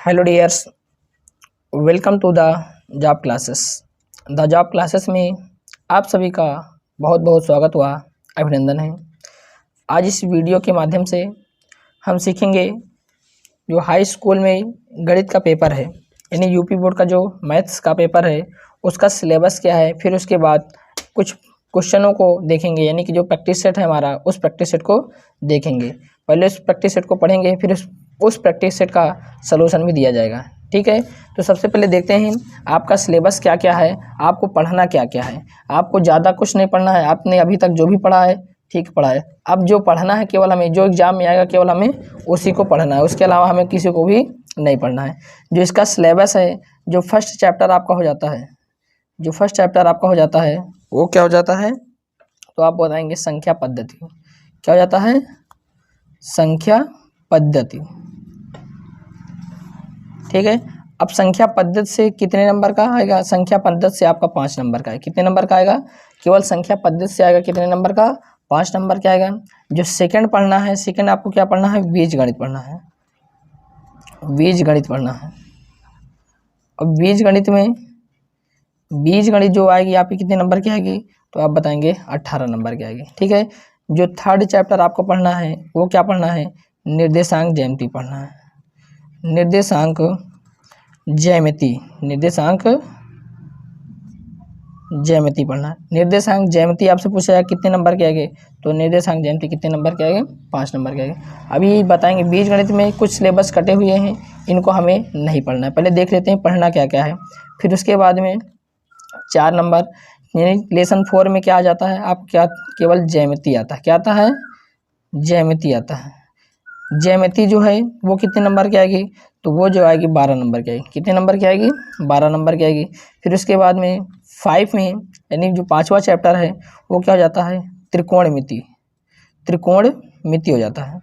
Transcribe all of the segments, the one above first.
Hello dears, welcome to the job classes. The job classes में आप सभी का बहुत बहुत स्वागत हुआ, अभिनंदन है। आज इस वीडियो के माध्यम से हम सीखेंगे जो हाई स्कूल में गणित का पेपर है, यानी यूपी बोर्ड का जो मैथ्स का पेपर है उसका सिलेबस क्या है। फिर उसके बाद कुछ क्वेश्चनों को देखेंगे, यानी कि जो प्रैक्टिस सेट है हमारा, उस प्रैक्टिस सेट को देखेंगे। पहले उस प्रैक्टिस सेट को पढ़ेंगे, फिर उस प्रैक्टिस सेट का सलूशन भी दिया जाएगा। ठीक है, तो सबसे पहले देखते हैं आपका सिलेबस क्या क्या है, आपको पढ़ना क्या क्या है। आपको ज़्यादा कुछ नहीं पढ़ना है, आपने अभी तक जो भी पढ़ा है ठीक पढ़ा है। अब जो पढ़ना है केवल हमें, जो एग्जाम में आएगा केवल हमें उसी को पढ़ना है, उसके अलावा हमें किसी को भी नहीं पढ़ना है। जो इसका सिलेबस है, जो फर्स्ट चैप्टर आपका हो जाता है, वो क्या हो जाता है, तो आप बताएंगे संख्या पद्धति। क्या हो जाता है? संख्या पद्धति। ठीक है, अब संख्या पद्धति से कितने नंबर का आएगा? संख्या पद्धति से आपका 5 नंबर का है। कितने नंबर का आएगा? केवल संख्या पद्धति से आएगा कितने नंबर का? 5 नंबर का आएगा। जो सेकंड पढ़ना है, सेकंड आपको क्या पढ़ना है? बीजगणित पढ़ना है। बीजगणित पढ़ना है। अब बीजगणित जो आएगी आपकी कितने नंबर की आएगी, तो आप बताएंगे 18 नंबर की आएगी। ठीक है, जो थर्ड चैप्टर आपको पढ़ना है वो क्या पढ़ना है? निर्देशांक ज्यामिति पढ़ना है। निर्देशांक ज्यामिति पढ़ना है। निर्देशांक ज्यामिति आपसे पूछा जाए कितने नंबर के आएंगे, तो निर्देशांक ज्यामिति कितने नंबर के आएंगे? 5 नंबर के आएंगे। अभी बताएंगे बीजगणित में कुछ सिलेबस कटे हुए हैं, इनको हमें नहीं पढ़ना है। पहले देख लेते हैं पढ़ना क्या क्या है, फिर उसके बाद में 4 नंबर यानी लेसन 4 में क्या आ जाता है, आप क्या केवल ज्यामिति आता है। क्या आता है? ज्यामिति आता है। ज्यामिति जो है वो कितने नंबर की आएगी, तो वो जो आएगी 12 नंबर की आएगी। कितने नंबर की आएगी? 12 नंबर की आएगी। फिर उसके बाद में 5 में, यानी जो 5वां चैप्टर है वो क्या हो जाता है? त्रिकोणमिति हो जाता है।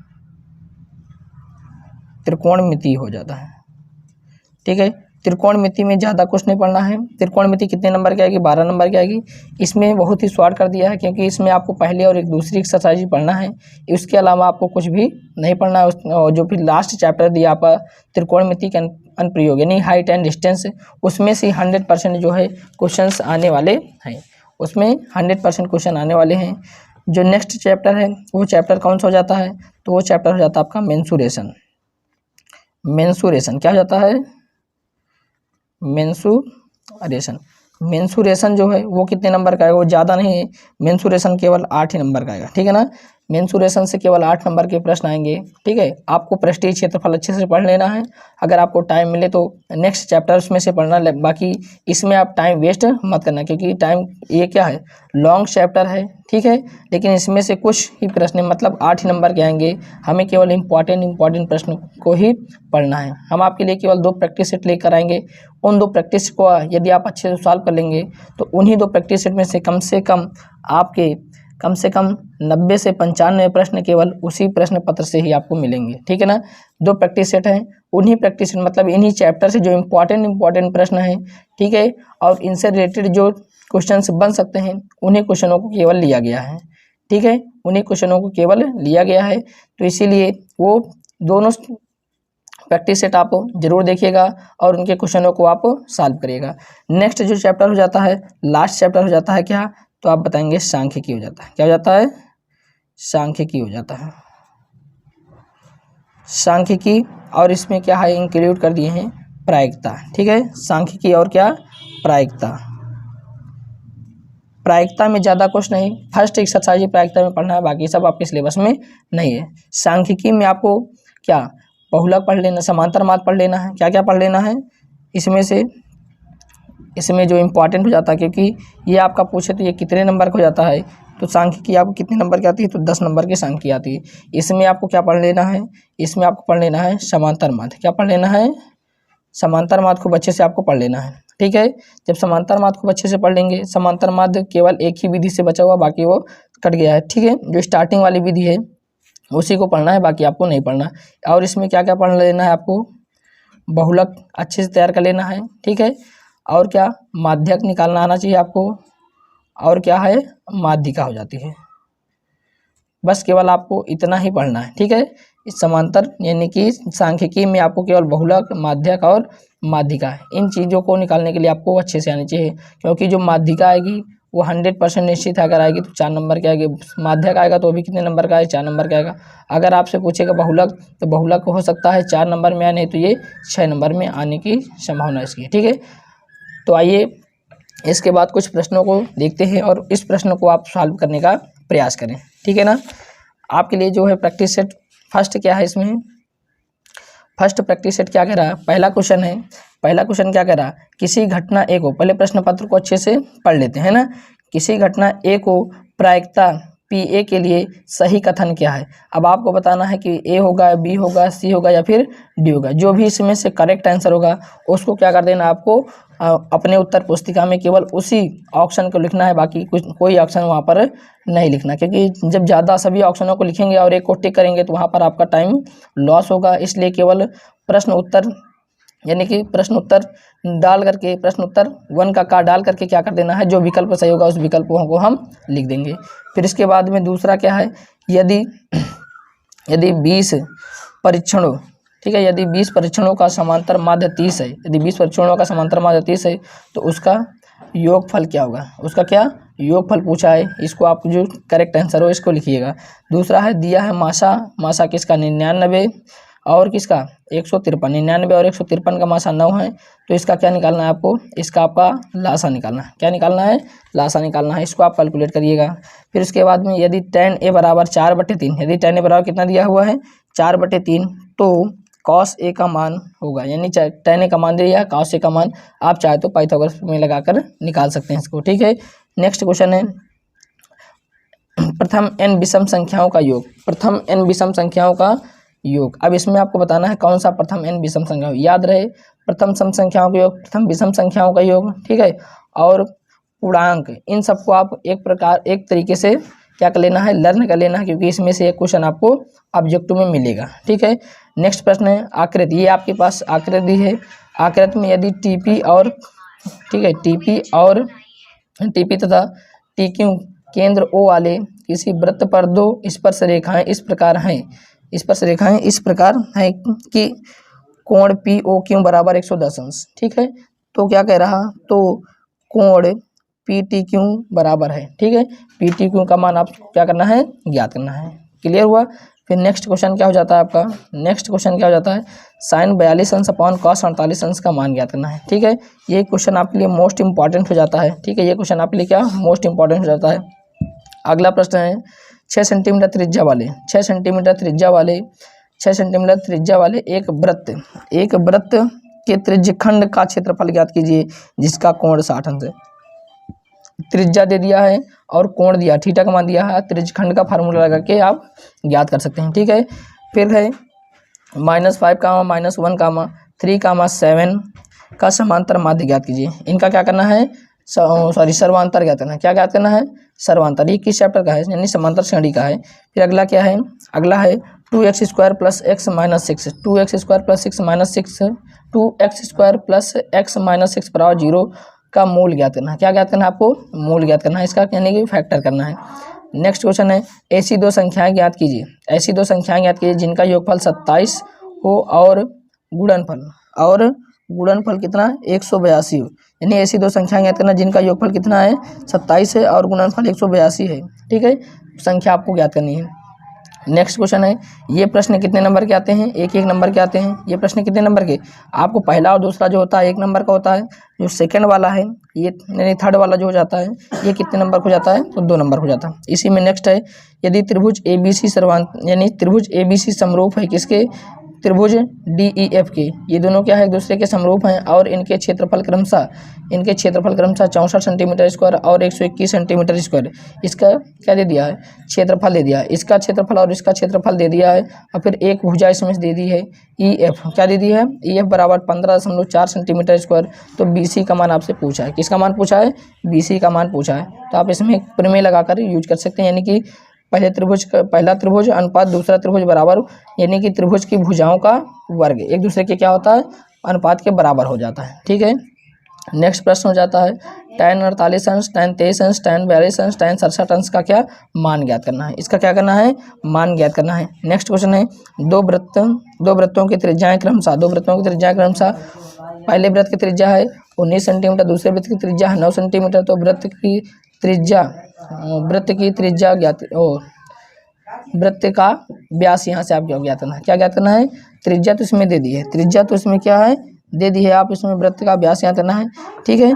त्रिकोणमिति हो जाता है। ठीक है, त्रिकोणमिति में ज़्यादा कुछ नहीं पढ़ना है। त्रिकोणमिति कितने नंबर की आएगी? 12 नंबर की आएगी। इसमें बहुत ही शॉर्ट कर दिया है, क्योंकि इसमें आपको पहले और एक दूसरी एक्सरसाइज पढ़ना है, उसके अलावा आपको कुछ भी नहीं पढ़ना है। जो फिर लास्ट चैप्टर दिया आपका त्रिकोणमिति के अनुप्रयोग, यानी हाइट एंड डिस्टेंस, उसमें से 100% जो है क्वेश्चंस आने वाले हैं। उसमें 100% क्वेश्चन आने वाले हैं। जो नेक्स्ट चैप्टर है वो चैप्टर कौन सा हो जाता है, तो वो चैप्टर हो जाता है आपका मेंसुरेशन। क्या हो जाता है? मेंसुरेशन जो है वो कितने नंबर का है? वो ज़्यादा नहीं है, मेंसुरेशन केवल 8 ही नंबर का आएगा। ठीक है ना, मेंसुरेशन से केवल 8 नंबर के प्रश्न आएंगे। ठीक है, आपको पृष्ठीय क्षेत्रफल अच्छे से पढ़ लेना है। अगर आपको टाइम मिले तो नेक्स्ट चैप्टर उसमें से पढ़ना, बाकी इसमें आप टाइम वेस्ट मत करना, क्योंकि टाइम ये क्या है, लॉन्ग चैप्टर है। ठीक है, लेकिन इसमें से कुछ ही प्रश्न, मतलब 8 ही नंबर के आएंगे। हमें केवल इम्पॉर्टेंट प्रश्न को ही पढ़ना है। हम आपके लिए केवल 2 प्रैक्टिस सेट लेकर आएंगे। उन 2 प्रैक्टिस को यदि आप अच्छे से सॉल्व कर लेंगे तो उन्हीं 2 प्रैक्टिस सेट में से कम से कम 90 से 95 प्रश्न केवल उसी प्रश्न पत्र से ही आपको मिलेंगे। ठीक है ना, 2 प्रैक्टिस सेट हैं, उन्हीं प्रैक्टिस सेट मतलब इन्हीं चैप्टर से जो इम्पॉर्टेंट प्रश्न हैं। ठीक है, और इनसे रिलेटेड जो क्वेश्चंस बन सकते हैं उन्हीं क्वेश्चनों को केवल लिया गया है। ठीक है, उन्हीं क्वेश्चनों को केवल लिया गया है, तो इसीलिए वो दोनों प्रैक्टिस सेट आप जरूर देखिएगा और उनके क्वेश्चनों को आप सॉल्व करिएगा। नेक्स्ट जो चैप्टर हो जाता है, लास्ट चैप्टर हो जाता है क्या, तो आप बताएंगे सांख्यिकी हो जाता है। क्या हो जाता है? सांख्यिकी हो जाता है। सांख्यिकी, और इसमें क्या है, इंक्लूड कर दिए हैं प्रायिकता। ठीक है, सांख्यिकी और क्या, प्रायिकता में ज़्यादा कुछ नहीं, फर्स्ट एक्सरसाइज प्रायिकता में पढ़ना है, बाकी सब आपके सिलेबस में नहीं है। सांख्यिकी में आपको क्या, बहुलक पढ़ लेना, समांतर माध्य पढ़ लेना है। क्या क्या पढ़ लेना है इसमें जो इम्पोर्टेंट हो जाता है, क्योंकि ये आपका पूछे तो ये कितने नंबर का हो जाता है, तो सांख्यिकी आपको कितने नंबर की आती है, तो 10 नंबर की सांख्यिकी आती है। इसमें आपको क्या पढ़ लेना है, इसमें आपको पढ़ लेना है समांतर माध्य। क्या पढ़ लेना है? समांतर माध्य को अच्छे से आपको पढ़ लेना है। ठीक है, जब समांतर माध्य को अच्छे से पढ़ लेंगे, समांतर माध्य केवल एक ही विधि से बचा हुआ, बाकी वो कट गया है। ठीक है, जो स्टार्टिंग वाली विधि है उसी को पढ़ना है, बाकी आपको नहीं पढ़ना। और इसमें क्या क्या पढ़ लेना है आपको, बहुलक अच्छे से तैयार कर लेना है। ठीक है, और क्या, माध्यक निकालना आना चाहिए आपको, और क्या है, माध्यिका हो जाती है। बस केवल आपको इतना ही पढ़ना है। ठीक है, इस समांतर यानी कि सांख्यिकी में आपको केवल बहुलक, माध्यक और माध्यिका, इन चीज़ों को निकालने के लिए आपको अच्छे से आनी चाहिए, क्योंकि जो माध्यिका आएगी वो 100% निश्चित है, अगर आएगी तो 4 नंबर की आएगी, माध्यक आएगा तो भी कितने नंबर का है, 4 नंबर का आएगा। अगर आपसे पूछेगा बहुलक तो बहुलक हो सकता है 4 नंबर में आने, तो ये 6 नंबर में आने की संभावना इसकी, ठीक है। तो आइए इसके बाद कुछ प्रश्नों को देखते हैं और इस प्रश्न को आप सॉल्व करने का प्रयास करें, ठीक है ना। आपके लिए जो है प्रैक्टिस सेट फर्स्ट क्या है, इसमें फर्स्ट प्रैक्टिस सेट क्या कह रहा है, पहला क्वेश्चन है, पहला क्वेश्चन क्या कह रहा है, किसी घटना ए को, पहले प्रश्न पत्र को अच्छे से पढ़ लेते हैं ना। किसी घटना ए को प्रायिकता पी ए के लिए सही कथन क्या है। अब आपको बताना है कि ए होगा, बी होगा, सी होगा या फिर डी होगा। जो भी इसमें से करेक्ट आंसर होगा उसको क्या कर देना, आपको अपने उत्तर पुस्तिका में केवल उसी ऑप्शन को लिखना है, बाकी कुछ कोई ऑप्शन वहाँ पर नहीं लिखना, क्योंकि जब ज़्यादा सभी ऑप्शनों को लिखेंगे और एक को टिक करेंगे तो वहाँ पर आपका टाइम लॉस होगा। इसलिए केवल प्रश्न उत्तर यानी कि प्रश्न उत्तर डाल करके, प्रश्न उत्तर 1 का डाल करके क्या कर देना है, जो विकल्प सही होगा उस विकल्पों को हम लिख देंगे। फिर इसके बाद में दूसरा क्या है, यदि 20 परीक्षणों, ठीक है, यदि 20 परीक्षणों का समांतर माध्य 30 है, यदि 20 परीक्षणों का समांतर माध्य 30 है तो उसका योगफल क्या होगा, उसका क्या योगफल पूछा है। इसको आप जो करेक्ट आंसर हो इसको लिखिएगा। दूसरा है दिया है मासा किसका 99 और किसका 153, 99 और 153 का मासा 9 है, तो इसका क्या निकालना है आपको, इसका आपका लासा निकालना है। क्या निकालना है, लासा निकालना है। इसको आप कैलकुलेट करिएगा। फिर उसके बाद में यदि tan a बराबर 4/3, यदि tan a बराबर कितना दिया हुआ है 4/3, तो cos a का मान होगा, यानी tan a का मान दिया है, cos a का मान आप चाहे तो पाइथागोरस में लगाकर निकाल सकते हैं इसको, ठीक है। नेक्स्ट क्वेश्चन है प्रथम n विषम संख्याओं का योग, प्रथम n विषम संख्याओं का योग। अब इसमें आपको बताना है कौन सा प्रथम n विषम संख्या, याद रहे प्रथम सम संख्याओं का योग, प्रथम विषम संख्याओं का योग, ठीक है। और पूर्णांक, इन सबको आप एक तरीके से क्या कर लेना है, लर्न कर लेना है, क्योंकि इसमें से एक क्वेश्चन आपको ऑब्जेक्टिव में मिलेगा, ठीक है। नेक्स्ट प्रश्न है आकृति, ये आपके पास आकृति है। आकृति में यदि टीपी और, ठीक है, टीपी तथा टीक्यू केंद्र ओ वाले किसी वृत्त पर 2 स्पर्श रेखाएं इस प्रकार हैं, स्पर्श रेखाएं इस प्रकार है कि कोण पी ओ क्यू बराबर 110 अंश, ठीक है। तो क्या कह रहा, तो कोण पी टी क्यू बराबर है, ठीक है। पी टी क्यू का मान आप क्या करना है, ज्ञात करना है। क्लियर हुआ। फिर नेक्स्ट क्वेश्चन क्या हो जाता है आपका, नेक्स्ट क्वेश्चन क्या हो जाता है, साइन 42 अंश अपॉन कॉस 48 अंश का मान ज्ञात करना है, ठीक है। ये क्वेश्चन आपके लिए मोस्ट इंपॉर्टेंट हो जाता है, ठीक है। ये क्वेश्चन आपके लिए क्या मोस्ट इंपॉर्टेंट हो जाता है। अगला प्रश्न है 6 सेंटीमीटर त्रिज्या वाले, 6 सेंटीमीटर त्रिज्या वाले एक वृत्त के त्रिज्यखंड का क्षेत्रफल ज्ञात कीजिए जिसका कोण 60 अंश है। त्रिज्या दे दिया है और कोण दिया, थीटा का मान दिया है, त्रिज्यखंड का फार्मूला लगा के आप ज्ञात कर सकते हैं, ठीक है। फिर है -5, -1, 3, 7 का समांतर माध्य ज्ञात कीजिए। इनका क्या करना है, सर्वांतर ज्ञात करना है। क्या ज्ञात करना है, सर्वांतर। ये किस चैप्टर का है, यानी समांतर श्रेणी का है। फिर अगला क्या है, अगला है 2x² + x - 6, 2x² + x - 6, 2x² + x - 6 बराबर 0 का मूल ज्ञात करना है। क्या ज्ञात करना है आपको, मूल ज्ञात करना है इसका, यानी कि फैक्टर करना है। नेक्स्ट क्वेश्चन है ऐसी 2 संख्याएं ज्ञात कीजिए, ऐसी 2 संख्याएं ज्ञात कीजिए जिनका योगफल 27 हो और गुणनफल कितना 182 हो। यानी ऐसी 2 संख्याएं ज्ञात करना जिनका योगफल कितना है 27 है और गुणनफल 182 है, ठीक है। संख्या आपको ज्ञात करनी है। नेक्स्ट क्वेश्चन है ये प्रश्न कितने नंबर के आते हैं, 1-1 नंबर के आते हैं। ये प्रश्न कितने नंबर के, आपको पहला और दूसरा जो होता है 1 नंबर का होता है, जो सेकंड वाला है ये यानी थर्ड वाला जो हो जाता है ये कितने नंबर को जाता है, तो 2 नंबर हो जाता है। इसी में नेक्स्ट है यदि त्रिभुज ABC यानी त्रिभुज ABC समरूप है किसके, त्रिभुज DEF के, ये दोनों क्या है एक दूसरे के समरूप हैं और इनके क्षेत्रफल क्रमशः 64 सेंटीमीटर स्क्वायर और 121 सेंटीमीटर स्क्वायर। इसका क्या दे दिया है, क्षेत्रफल दे दिया है, इसका क्षेत्रफल और इसका क्षेत्रफल दे दिया है। और फिर एक भुजा इसमें दे दी है EF, क्या दे दी है EF बराबर 15.4 सेंटीमीटर स्क्वायर। तो BC का मान आपसे पूछा है, किसका मान पूछा है, BC का मान पूछा है। तो आप इसमें एक प्रमेय लगाकर यूज कर सकते हैं, यानी कि पहला त्रिभुज अनुपात दूसरा त्रिभुज बराबर, यानी कि त्रिभुज की भुजाओं का वर्ग एक दूसरे के क्या होता है अनुपात के बराबर हो जाता है, ठीक है। नेक्स्ट प्रश्न हो जाता है tan 48 अंश, tan 23 अंश, tan 42 अंश, tan 67 अंश का क्या मान ज्ञात करना है। इसका क्या करना है, मान ज्ञात करना है। नेक्स्ट क्वेश्चन है दो वृत्तों की त्रिज्याएं क्रमशः पहले वृत्त की त्रिज्या है 19 सेंटीमीटर, दूसरे वृत्त की त्रिज्या है 9 सेंटीमीटर। तो वृत्त की त्रिज्या वृत्त का व्यास यहाँ से आपको ज्ञात करना है। क्या ज्ञात करना है, त्रिज्या तो इसमें दे दी है, त्रिज्या तो इसमें क्या है दे दी है, आप इसमें वृत्त का व्यास ज्ञात करना है, ठीक है,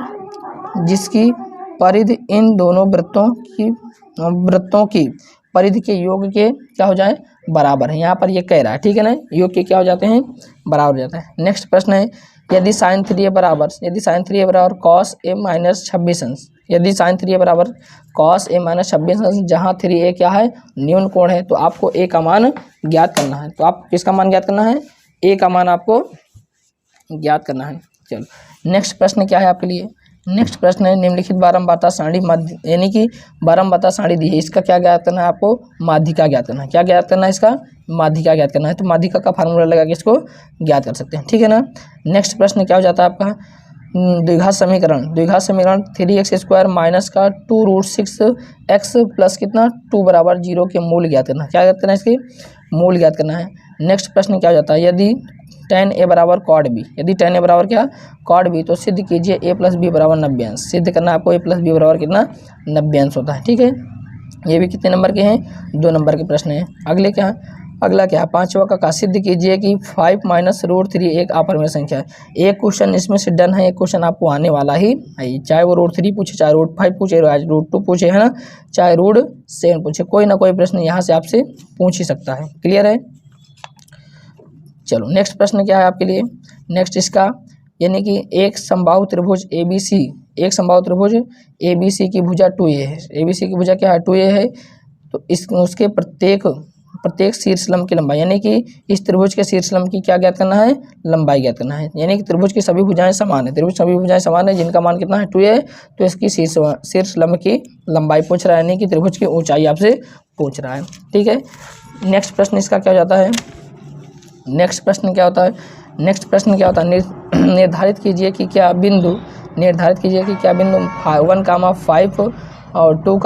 जिसकी परिधि इन दोनों वृत्तों की परिधि के योग के क्या हो जाए बराबर है। यहाँ पर ये कह रहा है, ठीक है ना, योग के क्या हो जाते हैं बराबर हो जाता है। नेक्स्ट प्रश्न है यदि sin 3a बराबर cos a माइनस 26 अंश, यदि sin 3a बराबर cos a माइनस 26 अंश, जहाँ 3a क्या है न्यून कोण है, तो आपको a का मान ज्ञात करना है। तो आप किसका मान ज्ञात करना है, a का मान आपको ज्ञात करना है। चलो नेक्स्ट प्रश्न क्या है आपके लिए, नेक्स्ट प्रश्न है निम्नलिखित बारंबारता सारणी माध्य, यानी कि बारंबारता सारणी दी है, इसका क्या ज्ञात करना है आपको, माध्यिका ज्ञात करना है। क्या ज्ञात करना है, इसका माध्यिका ज्ञात करना है। तो माध्यिका का फार्मूला लगा के इसको ज्ञात कर सकते हैं, ठीक है ना। नेक्स्ट प्रश्न क्या हो जाता है आपका, द्विघात समीकरण 3x² माइनस का 2√6x प्लस कितना 2 बराबर 0 के मूल ज्ञात करना है। क्या ज्ञात करना है, इसके मूल ज्ञात करना है। नेक्स्ट प्रश्न क्या हो जाता है, यदि tan a बराबर cot b, यदि tan a बराबर क्या cot b, तो सिद्ध कीजिए a प्लस बी बराबर 90 अंश। सिद्ध करना आपको a प्लस बी बराबर कितना 90 अंश होता है, ठीक है। ये भी कितने नंबर के हैं, 2 नंबर के प्रश्न हैं। अगला क्या है, पांचवा का सिद्ध कीजिए कि 5 माइनस √3 एक अपरिमेय संख्या है। एक क्वेश्चन इसमें से डन है, एक क्वेश्चन आपको आने वाला ही है, चाहे वो √3 पूछे, चाहे √5 पूछे, √2 पूछे, है ना, चाहे √7 पूछे, कोई ना कोई प्रश्न यहाँ से आपसे पूछ ही सकता है। क्लियर है। चलो नेक्स्ट प्रश्न क्या है आपके लिए, नेक्स्ट इसका यानी कि एक समबाहु त्रिभुज ABC, एक समबाहु त्रिभुज ABC की भुजा 2a है, ABC की भुजा क्या है 2a है, तो उसके प्रत्येक शीर्षलंब की लंबाई, यानी कि इस त्रिभुज के शीर्षलंब की क्या ज्ञात करना है, लंबाई ज्ञात करना है। यानी कि त्रिभुज की सभी भुजाएं समान है, त्रिभुज सभी भुजाएं समान है जिनका मान कितना है 2a है, तो इसकी शीर्षलंब की लंबाई पूछ रहा है, यानी कि त्रिभुज की ऊंचाई आपसे पूछ रहा है, ठीक है। नेक्स्ट प्रश्न इसका क्या हो जाता है, नेक्स्ट प्रश्न क्या होता है, निर्धारित कीजिए कि क्या बिंदु 1, 5 और 2,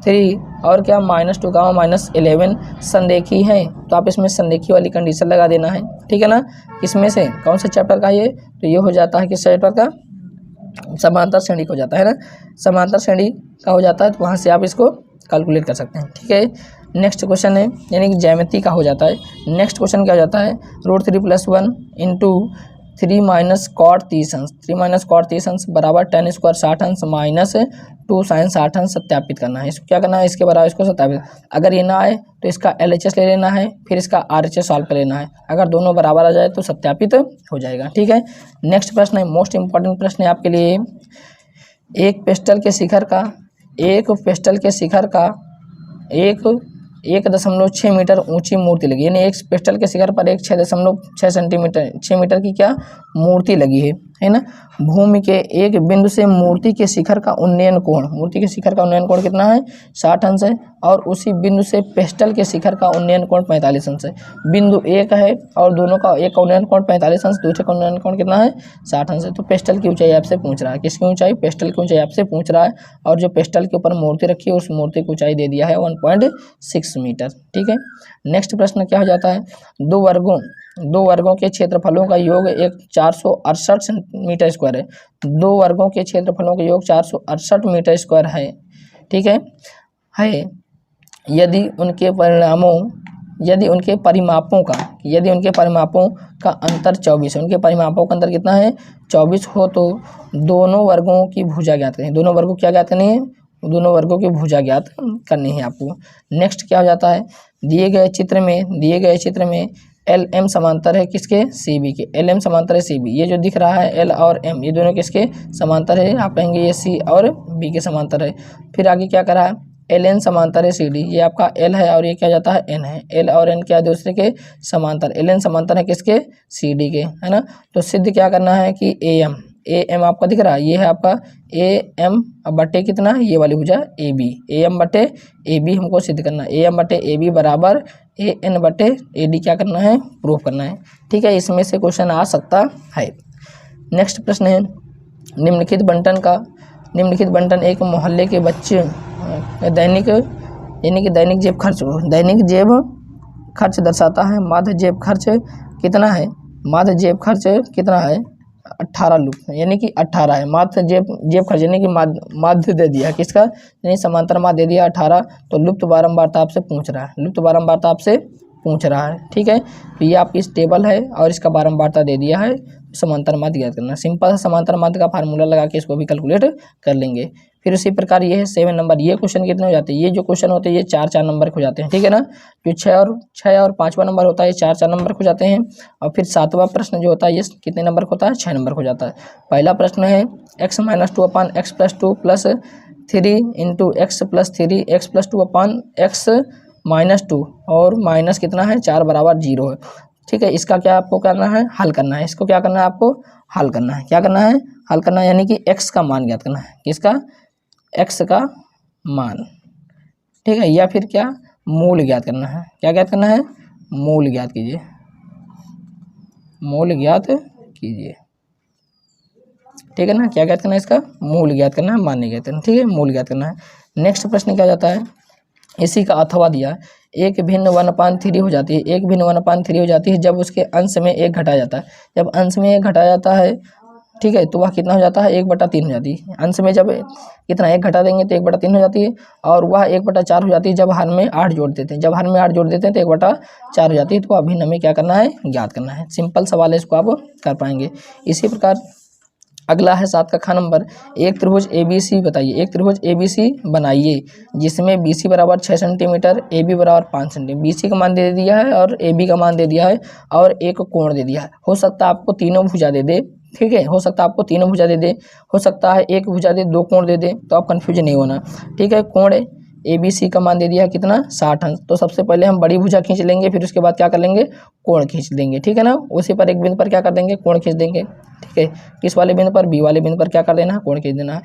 3 और क्या -2, -11 संरेखी हैं। तो आप इसमें संरेखी वाली कंडीशन लगा देना है, ठीक है ना। इसमें से कौन से चैप्टर का ये, तो ये हो जाता है किस चैप्टर का, समांतर श्रेणी का हो जाता है ना, समांतर श्रेणी का हो जाता है, तो वहाँ से आप इसको कैलकुलेट कर सकते हैं, ठीक है। नेक्स्ट क्वेश्चन है यानी कि ज्यामिति का हो जाता है। नेक्स्ट क्वेश्चन क्या हो जाता है, √3 + 1 × 3 - cot 30 अंश, 3 - cot 30 अंश बराबर tan² 60 अंश माइनस 2 sin 60 अंश सत्यापित करना है। इसको क्या करना है, इसके बराबर इसको सत्यापित, अगर ये ना आए तो इसका LHS ले लेना है, फिर इसका RHS सॉल्व कर लेना है, अगर दोनों बराबर आ जाए तो सत्यापित हो जाएगा, ठीक है। नेक्स्ट प्रश्न है मोस्ट इंपॉर्टेंट प्रश्न है आपके लिए, एक पेस्टल के शिखर का 1.6 मीटर ऊंची मूर्ति लगी, यानी एक पेस्टल के शिखर पर 6 मीटर की क्या मूर्ति लगी है ना। भूमि के एक बिंदु से मूर्ति के शिखर का उन्नयन कोण कितना है 60 अंश है, और उसी बिंदु से पेस्टल के शिखर का उन्नयन कोण 45 अंश है। बिंदु एक है और दोनों का, एक का उन्नयन कोण 45 अंश, दूसरे का उन्नयन कोण कितना है 60 अंश है। तो पेस्टल की ऊंचाई आपसे पूछ रहा है, किसकी ऊंचाई, पेस्टल की ऊंचाई आपसे पूछ रहा है, और जो पेस्टल के ऊपर मूर्ति रखी है उस मूर्ति की ऊंचाई दे दिया है 1.6 मीटर, ठीक है। नेक्स्ट प्रश्न क्या हो जाता है, दो वर्गों के क्षेत्रफलों का योग 468 मीटर स्क्वायर है। 2 वर्गों के क्षेत्रफलों का योग 468 मीटर स्क्वायर है, ठीक है। यदि उनके परिमापों का अंतर 24 है, उनके परिमापों का अंतर कितना है 24 हो, तो दोनों वर्गों की भुजा ज्ञात करें। दोनों वर्गों क्या ज्ञात करनी है, दोनों वर्गों की भुजा ज्ञात करनी है आपको। नेक्स्ट क्या हो जाता है, दिए गए चित्र में LM समांतर है किसके, CB के, LM समांतर है CB, ये जो दिख रहा है L और M ये दोनों किसके समांतर है, आप कहेंगे ये C और B के समांतर है। फिर आगे क्या करा है, LN समांतर है CD, ये आपका L है और ये क्या जाता है N है, L और N क्या दूसरे के समांतर, LN समांतर है किसके CD के, है ना। तो सिद्ध क्या करना है कि AM आपका दिख रहा है, ये है आपका AM बटे कितना, ये वाली भुजा AB, AM बटे AB हमको सिद्ध करना है, AM बटे AB बराबर AN बटे AD क्या करना है, प्रूफ करना है, ठीक है। इसमें से क्वेश्चन आ सकता है। नेक्स्ट प्रश्न है निम्नलिखित बंटन एक मोहल्ले के बच्चे दैनिक यानी कि दैनिक जेब खर्च दर्शाता है। माध्य जेब खर्च कितना है? माध्य जेब खर्च कितना है? 18 रुपये, यानी कि 18 है। माध्य जेब खर्च यानी कि माध्य दे दिया किसका, यानी समांतर माध्य दे दिया 18। तो लुप्त बारंबारता आपसे पूछ रहा है, ठीक है। तो ये आपकी इस टेबल है और इसका बारंबारता दे दिया है, समांतर माध्य ज्ञात करना। सिंपल है, समांतर माध्य का फार्मूला लगा के इसको भी कैलकुलेट कर लेंगे। फिर उसी प्रकार ये है 7 नंबर। ये क्वेश्चन कितने हो जाते हैं? ये जो क्वेश्चन होते हैं ये 4-4 नंबर के हो जाते हैं, ठीक है ना। जो 6 और 5वां नंबर होता है ये 4-4 नंबर हो जाते हैं। और फिर 7वां प्रश्न जो होता है ये कितने नंबर का होता है? 6 नंबर हो जाता है। पहला प्रश्न है x - 2 अपान x + 2 + 3 × x + 3 x + 2 अपान x - 2 और माइनस कितना है? 4 = 0 है, ठीक है। इसका क्या आपको करना है? हल करना है। इसको क्या करना है आपको? हल करना है। क्या करना है? हल करना है, यानी कि x का मान ज्ञात करना है। किसका? x का मान, ठीक है। या फिर क्या? मूल ज्ञात करना है। क्या ज्ञात करना है? मूल ज्ञात कीजिए, ठीक है ना। क्या ज्ञात करना है? इसका मूल ज्ञात करना है, मान नहीं ज्ञात करना, ठीक है। मूल ज्ञात करना है। नेक्स्ट प्रश्न क्या जाता है? इसी का अथवा दिया, एक भिन्न 1/3 हो जाती है। एक भिन्न 1/3 हो जाती है जब उसके अंश में 1 घटाया जाता है। जब अंश में 1 घटाया जाता है, ठीक है, तो वह कितना हो जाता है? 1/3 हो जाती है। अंश में जब कितना 1 घटा देंगे तो 1/3 हो जाती है। और वह 1/4 हो जाती है जब हर में 8 जोड़ देते हैं। जब हर में 8 जोड़ देते हैं तो 1/4 हो जाती है। तो अभिन्न हमें क्या करना है? ज्ञात करना है। सिंपल सवाल है, इसको आप कर पाएंगे। इसी प्रकार अगला है 7 का ख नंबर। एक त्रिभुज ABC बताइए। एक त्रिभुज ABC बनाइए जिसमें BC बराबर 6 सेंटीमीटर, AB बराबर 5 सेंटीमीटर। BC का मान दे दिया है और AB का मान दे दिया है और एक कोण दे दिया है। हो सकता है आपको तीनों भुजा दे दे, ठीक है। हो सकता है आपको तीनों भुजा दे दे, हो सकता है एक भुजा दे 2 कोण दे दे, तो आप कन्फ्यूज नहीं होना, ठीक है। कोण ABC का मान दे दिया कितना? 60 अंश। तो सबसे पहले हम बड़ी भुजा खींच लेंगे, फिर उसके बाद क्या कर लेंगे? कोण खींच लेंगे, ठीक है ना। उसी पर एक बिंदु पर क्या कर देंगे? कोण खींच देंगे, ठीक है। किस वाले बिंदु पर? B वाले बिंदु पर क्या कर देना है? कोण खींच देना है।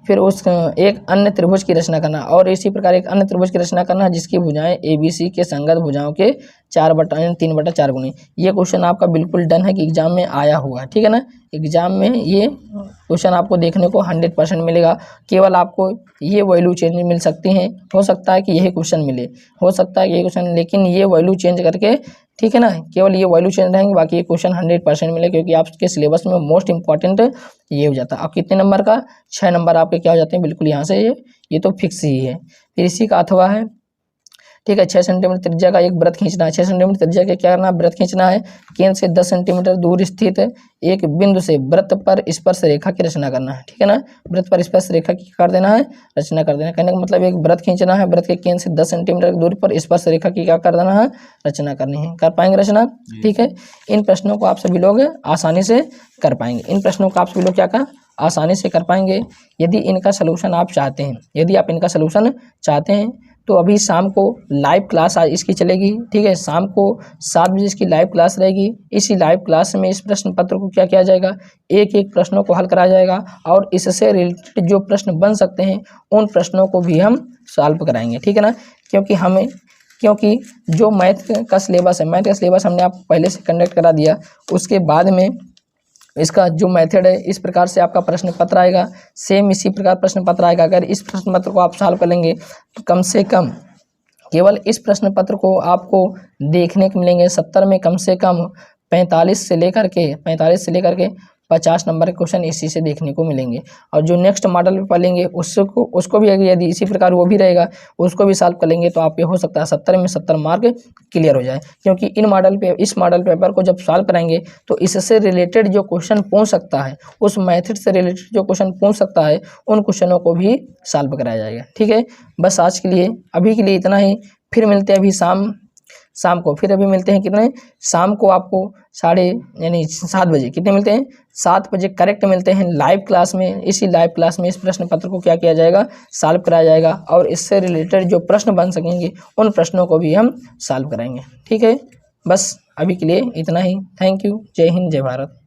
फिर उस एक अन्य त्रिभुज की रचना करना, और इसी प्रकार एक अन्य त्रिभुज की रचना करना जिसकी भुजाएं ABC के संगत भुजाओं के 3/4 गुनी। ये क्वेश्चन आपका बिल्कुल डन है कि एग्जाम में आया हुआ है, ठीक है ना। एग्जाम में ये क्वेश्चन आपको देखने को 100% मिलेगा। केवल आपको ये वैल्यू चेंज मिल सकती हैं। हो सकता है कि यही क्वेश्चन मिले, हो सकता है यही क्वेश्चन, लेकिन ये वैल्यू चेंज करके, ठीक है ना, केवल ये वैल्यू चेंज रहेंगे, बाकी ये क्वेश्चन 100% मिले, क्योंकि आपके सिलेबस में मोस्ट इंपॉर्टेंट ये हो जाता है। अब कितने नंबर का? 6 नंबर आपके क्या हो जाते हैं? बिल्कुल यहाँ से ये तो फिक्स ही है। फिर इसी का अथवा है, ठीक है। 6 सेंटीमीटर त्रिज्या का एक वृत्त खींचना है। 6 सेंटीमीटर त्रिज्या के क्या करना है? वृत्त खींचना है। केंद्र से 10 सेंटीमीटर दूर स्थित एक बिंदु से वृत्त पर स्पर्श रेखा की रचना करना है, ठीक है ना। वृत्त पर स्पर्श रेखा की कर देना है, रचना कर देना है। कहने का मतलब एक वृत्त खींचना है, वृत्त के केंद्र से 10 सेंटीमीटर दूर पर स्पर्श रेखा की क्या कर देना है? रचना करनी है। कर पाएंगे रचना, ठीक है। इन प्रश्नों को आप सभी लोग आसानी से कर पाएंगे। इन प्रश्नों को आप सभी लोग क्या आसानी से कर पाएंगे। यदि इनका सलूशन आप चाहते हैं, यदि आप इनका सलूशन चाहते हैं, तो अभी शाम को लाइव क्लास आज इसकी चलेगी, ठीक है। शाम को 7 बजे इसकी लाइव क्लास रहेगी। इसी लाइव क्लास में इस प्रश्न पत्र को क्या किया जाएगा? एक एक प्रश्नों को हल कराया जाएगा, और इससे रिलेटेड जो प्रश्न बन सकते हैं उन प्रश्नों को भी हम सॉल्व कराएंगे, ठीक है ना। क्योंकि जो मैथ का सिलेबस है, मैथ का सिलेबस हमने आपको पहले से कंडक्ट करा दिया। उसके बाद में इसका जो मेथड है, इस प्रकार से आपका प्रश्न पत्र आएगा। सेम इसी प्रकार प्रश्न पत्र आएगा। अगर इस प्रश्न पत्र को आप सॉल्व कर लेंगे तो कम से कम केवल इस प्रश्न पत्र को आपको देखने को मिलेंगे 70 में कम से कम 45 से लेकर के 50 नंबर के क्वेश्चन इसी से देखने को मिलेंगे। और जो नेक्स्ट मॉडल पे पढ़ेंगे उसको भी यदि इसी प्रकार वो भी रहेगा, उसको भी सॉल्व कर लेंगे तो आपके हो सकता है 70 में 70 मार्क क्लियर हो जाए। क्योंकि इस मॉडल पेपर को जब सॉल्व कराएंगे तो इससे रिलेटेड जो क्वेश्चन पूछ सकता है, उस मेथड से रिलेटेड जो क्वेश्चन पूछ सकता है, उन क्वेश्चनों को भी सॉल्व कराया जाएगा, ठीक है। बस आज के लिए अभी के लिए इतना ही। फिर मिलते हैं अभी शाम को फिर अभी मिलते हैं कितने? शाम को आपको 7 बजे कितने मिलते हैं? 7 बजे करेक्ट मिलते हैं लाइव क्लास में। इसी लाइव क्लास में इस प्रश्न पत्र को क्या किया जाएगा? सॉल्व कराया जाएगा, और इससे रिलेटेड जो प्रश्न बन सकेंगे उन प्रश्नों को भी हम सॉल्व कराएंगे, ठीक है। बस अभी के लिए इतना ही। Thank you. जय हिंद, जय भारत।